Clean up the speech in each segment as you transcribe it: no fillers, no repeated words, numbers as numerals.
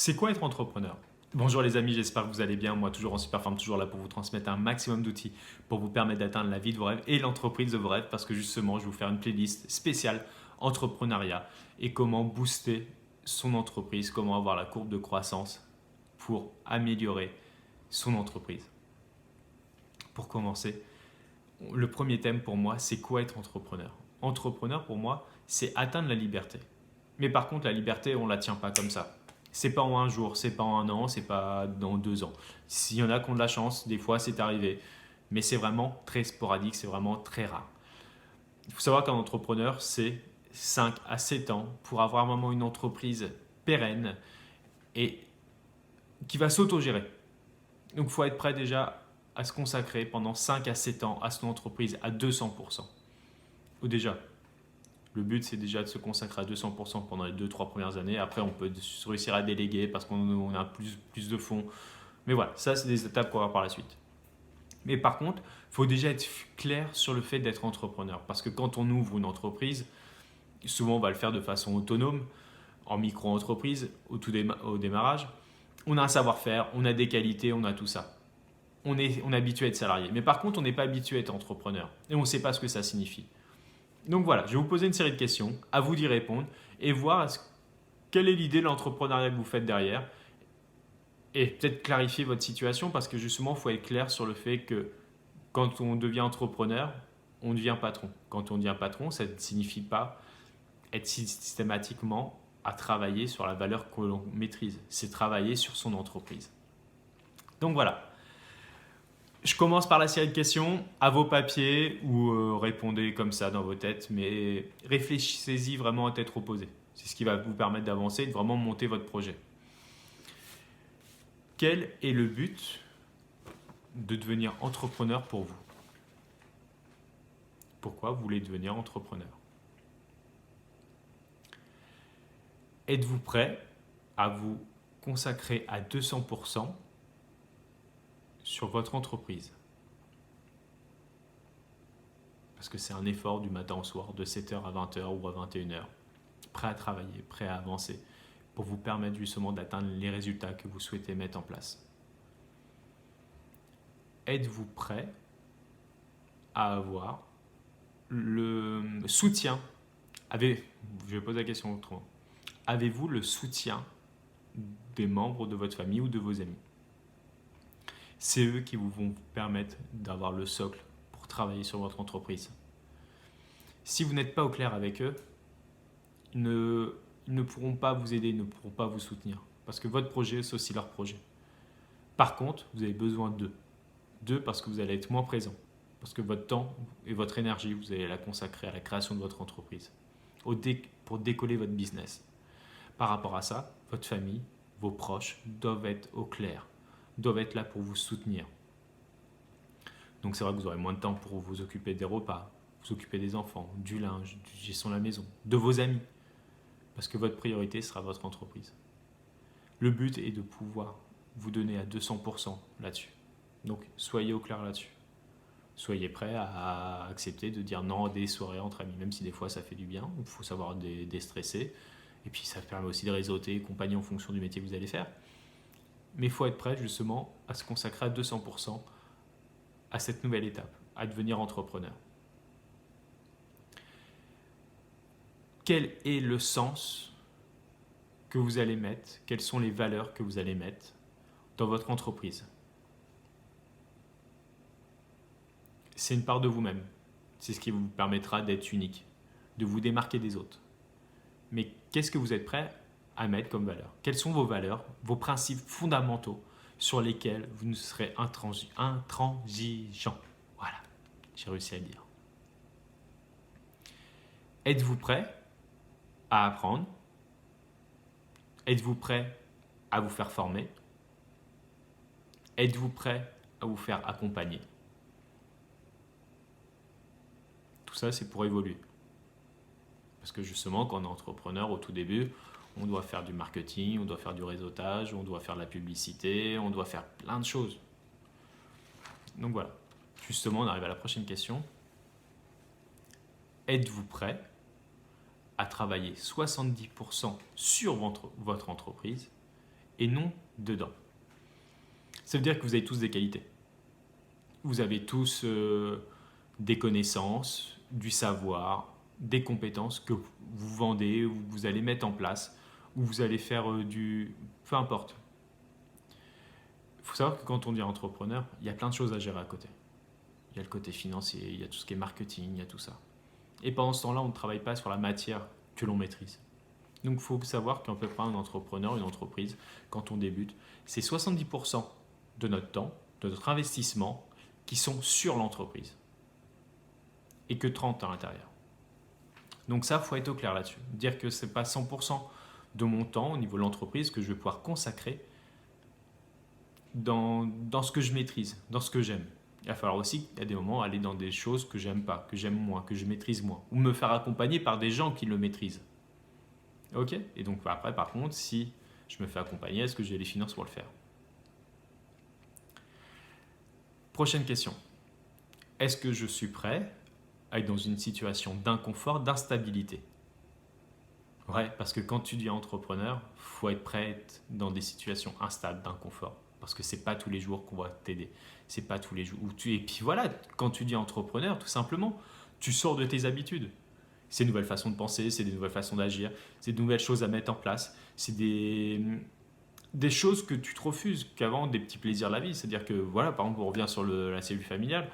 C'est quoi être entrepreneur? Bonjour les amis, j'espère que vous allez bien. Moi, toujours en super forme, toujours là pour vous transmettre un maximum d'outils pour vous permettre d'atteindre la vie de vos rêves et l'entreprise de vos rêves parce que justement, je vais vous faire une playlist spéciale entrepreneuriat et comment booster son entreprise, comment avoir la courbe de croissance pour améliorer son entreprise. Pour commencer, le premier thème pour moi, c'est quoi être entrepreneur? Entrepreneur pour moi, c'est atteindre la liberté. Mais par contre, la liberté, on ne la tient pas comme ça. C'est pas en un jour, c'est pas en un an, c'est pas dans 2 ans. S'il y en a qui ont de la chance, des fois c'est arrivé. Mais c'est vraiment très sporadique, c'est vraiment très rare. Il faut savoir qu'un entrepreneur, c'est 5 à 7 ans pour avoir vraiment une entreprise pérenne et qui va s'autogérer. Donc il faut être prêt déjà à se consacrer pendant 5 à 7 ans à son entreprise à 200%. Ou déjà, le but, c'est déjà de se consacrer à 200% pendant les 2-3 premières années. Après, on peut réussir à déléguer parce qu'on a plus de fonds. Mais voilà, ça, c'est des étapes qu'on va voir par la suite. Mais par contre, il faut déjà être clair sur le fait d'être entrepreneur. Parce que quand on ouvre une entreprise, souvent on va le faire de façon autonome, en micro-entreprise, au démarrage. On a un savoir-faire, on a des qualités, on a tout ça. On est habitué à être salarié. Mais par contre, on n'est pas habitué à être entrepreneur. Et on ne sait pas ce que ça signifie. Donc voilà, je vais vous poser une série de questions, à vous d'y répondre et voir quelle est l'idée de l'entrepreneuriat que vous faites derrière et peut-être clarifier votre situation parce que justement, il faut être clair sur le fait que quand on devient entrepreneur, on devient patron. Quand on devient patron, ça ne signifie pas être systématiquement à travailler sur la valeur que l'on maîtrise. C'est travailler sur son entreprise. Donc voilà, je commence par la série de questions, à vos papiers ou répondez comme ça dans vos têtes, mais réfléchissez-y vraiment à tête reposée. C'est ce qui va vous permettre d'avancer et de vraiment monter votre projet. Quel est le but de devenir entrepreneur pour vous? Pourquoi vous voulez devenir entrepreneur? Êtes-vous prêt à vous consacrer à 200% sur votre entreprise? Parce que c'est un effort du matin au soir, de 7h à 20h ou à 21h. Prêt à travailler, prêt à avancer, pour vous permettre justement d'atteindre les résultats que vous souhaitez mettre en place. Êtes-vous prêt à avoir le soutien Je vais poser la question autrement. Avez-vous le soutien des membres de votre famille ou de vos amis? C'est eux qui vous vont permettre d'avoir le socle pour travailler sur votre entreprise. Si vous n'êtes pas au clair avec eux, ils ne pourront pas vous aider, ils ne pourront pas vous soutenir. Parce que votre projet, c'est aussi leur projet. Par contre, vous avez besoin d'eux. D'eux parce que vous allez être moins présent. Parce que votre temps et votre énergie, vous allez la consacrer à la création de votre entreprise. Pour décoller votre business. Par rapport à ça, votre famille, vos proches doivent être au clair. Doivent être là pour vous soutenir. Donc c'est vrai que vous aurez moins de temps pour vous occuper des repas, vous occuper des enfants, du linge, du gestion de la maison, de vos amis. Parce que votre priorité sera votre entreprise. Le but est de pouvoir vous donner à 200% là-dessus. Donc soyez au clair là-dessus. Soyez prêt à accepter de dire non à des soirées entre amis, même si des fois ça fait du bien, il faut savoir déstresser. Et puis ça permet aussi de réseauter et compagnie en fonction du métier que vous allez faire. Mais il faut être prêt justement à se consacrer à 200% à cette nouvelle étape, à devenir entrepreneur. Quel est le sens que vous allez mettre? Quelles sont les valeurs que vous allez mettre dans votre entreprise? C'est une part de vous-même. C'est ce qui vous permettra d'être unique, de vous démarquer des autres. Mais qu'est-ce que vous êtes prêt à mettre comme valeur? Quelles sont vos valeurs, vos principes fondamentaux sur lesquels vous ne serez intransigeant? Voilà, j'ai réussi à le dire. Êtes-vous prêt à apprendre? Êtes-vous prêt à vous faire former? Êtes-vous prêt à vous faire accompagner? Tout ça, c'est pour évoluer. Parce que justement, quand on est entrepreneur, au tout début, on doit faire du marketing, on doit faire du réseautage, on doit faire de la publicité, on doit faire plein de choses. Donc voilà. Justement, on arrive à la prochaine question. Êtes-vous prêt à travailler 70% sur votre entreprise et non dedans. Ça veut dire que vous avez tous des qualités. Vous avez tous des connaissances, du savoir, des compétences que vous vendez, ou vous allez mettre en place, ou vous allez faire du... Peu importe. Il faut savoir que quand on dit entrepreneur, il y a plein de choses à gérer à côté. Il y a le côté financier, il y a tout ce qui est marketing, il y a tout ça. Et pendant ce temps-là, on ne travaille pas sur la matière que l'on maîtrise. Donc il faut savoir qu'à peu près un entrepreneur, une entreprise, quand on débute, c'est 70% de notre temps, de notre investissement, qui sont sur l'entreprise. Et que 30% à l'intérieur. Donc ça, il faut être au clair là-dessus. Dire que ce n'est pas 100% de mon temps au niveau de l'entreprise que je vais pouvoir consacrer dans ce que je maîtrise, dans ce que j'aime. Il va falloir aussi, il y a des moments, aller dans des choses que j'aime pas, que j'aime moins, que je maîtrise moins. Ou me faire accompagner par des gens qui le maîtrisent. Ok. Et donc après, par contre, si je me fais accompagner, est-ce que j'ai les finances pour le faire? Prochaine question. Est-ce que je suis prêt à être dans une situation d'inconfort, d'instabilité? Ouais, parce que quand tu dis entrepreneur, il faut être prêt à être dans des situations instables, d'inconfort. Parce que c'est pas tous les jours qu'on va t'aider. C'est pas tous les jours où tu... Et puis voilà, quand tu dis entrepreneur, tout simplement, tu sors de tes habitudes. C'est une nouvelle façon de penser, c'est des nouvelles façons d'agir, c'est de nouvelles choses à mettre en place, c'est des choses que tu te refuses, qu'avant des petits plaisirs de la vie. C'est-à-dire que, voilà, par exemple, on revient sur la cellule familiale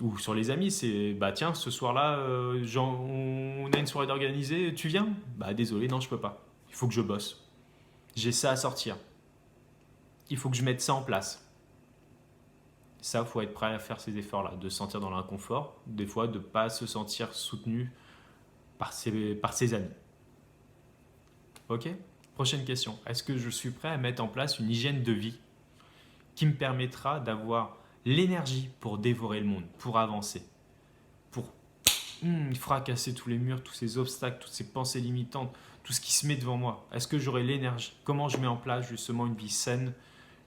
ou sur les amis, c'est, bah tiens, ce soir-là, on a une soirée d'organiser, tu viens? Bah désolé, non, je peux pas. Il faut que je bosse. J'ai ça à sortir. Il faut que je mette ça en place. Ça, il faut être prêt à faire ces efforts-là, de se sentir dans l'inconfort, des fois de ne pas se sentir soutenu par ses amis. Ok? Prochaine question. Est-ce que je suis prêt à mettre en place une hygiène de vie qui me permettra d'avoir l'énergie pour dévorer le monde, pour avancer, pour fracasser tous les murs, tous ces obstacles, toutes ces pensées limitantes, tout ce qui se met devant moi? Est-ce que j'aurai l'énergie? Comment je mets en place justement une vie saine,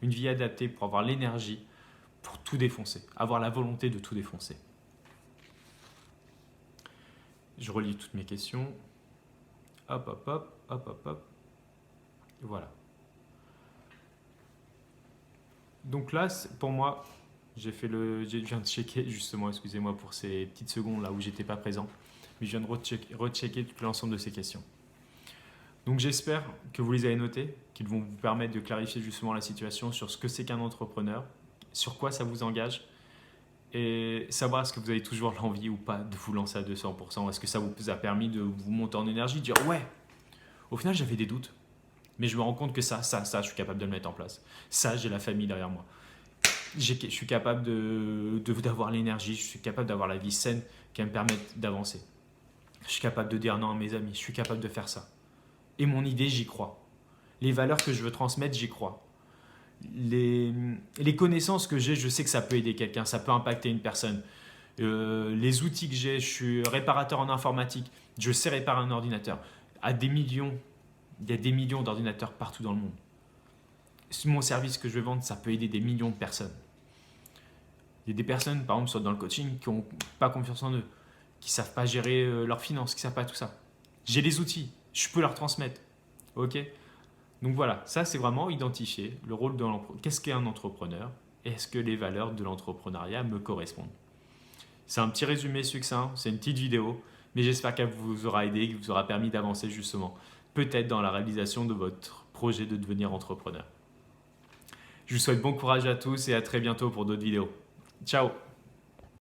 une vie adaptée pour avoir l'énergie pour tout défoncer, avoir la volonté de tout défoncer? Je relis toutes mes questions. Hop, hop, hop, hop, hop, hop. Voilà. Donc là, pour moi, je viens de checker justement, excusez-moi pour ces petites secondes là où j'étais pas présent, mais je viens de rechecker tout l'ensemble de ces questions. Donc j'espère que vous les avez notées, qu'ils vont vous permettre de clarifier justement la situation sur ce que c'est qu'un entrepreneur, sur quoi ça vous engage, et savoir est-ce que vous avez toujours l'envie ou pas de vous lancer à 200%. Est-ce que ça vous a permis de vous monter en énergie, de dire ouais, au final j'avais des doutes, mais je me rends compte que ça, je suis capable de le mettre en place. Ça, j'ai la famille derrière moi. Je suis capable d'avoir l'énergie, je suis capable d'avoir la vie saine qui va me permettre d'avancer. Je suis capable de dire non à mes amis, je suis capable de faire ça. Et mon idée, j'y crois. Les valeurs que je veux transmettre, j'y crois. Les connaissances que j'ai, je sais que ça peut aider quelqu'un, ça peut impacter une personne. Les outils que j'ai, je suis réparateur en informatique, je sais réparer un ordinateur. Il y a des millions d'ordinateurs partout dans le monde. Mon service que je vais vendre, ça peut aider des millions de personnes. Il y a des personnes, par exemple, dans le coaching, qui n'ont pas confiance en eux, qui ne savent pas gérer leurs finances, qui ne savent pas tout ça. J'ai les outils, je peux leur transmettre. Ok ? Donc voilà, ça c'est vraiment identifier le rôle de l'entrepreneur. Qu'est-ce qu'est un entrepreneur? Et est-ce que les valeurs de l'entrepreneuriat me correspondent? C'est un petit résumé succinct, c'est une petite vidéo, mais j'espère qu'elle vous aura aidé, qu'elle vous aura permis d'avancer justement, peut-être dans la réalisation de votre projet de devenir entrepreneur. Je vous souhaite bon courage à tous et à très bientôt pour d'autres vidéos. Ciao!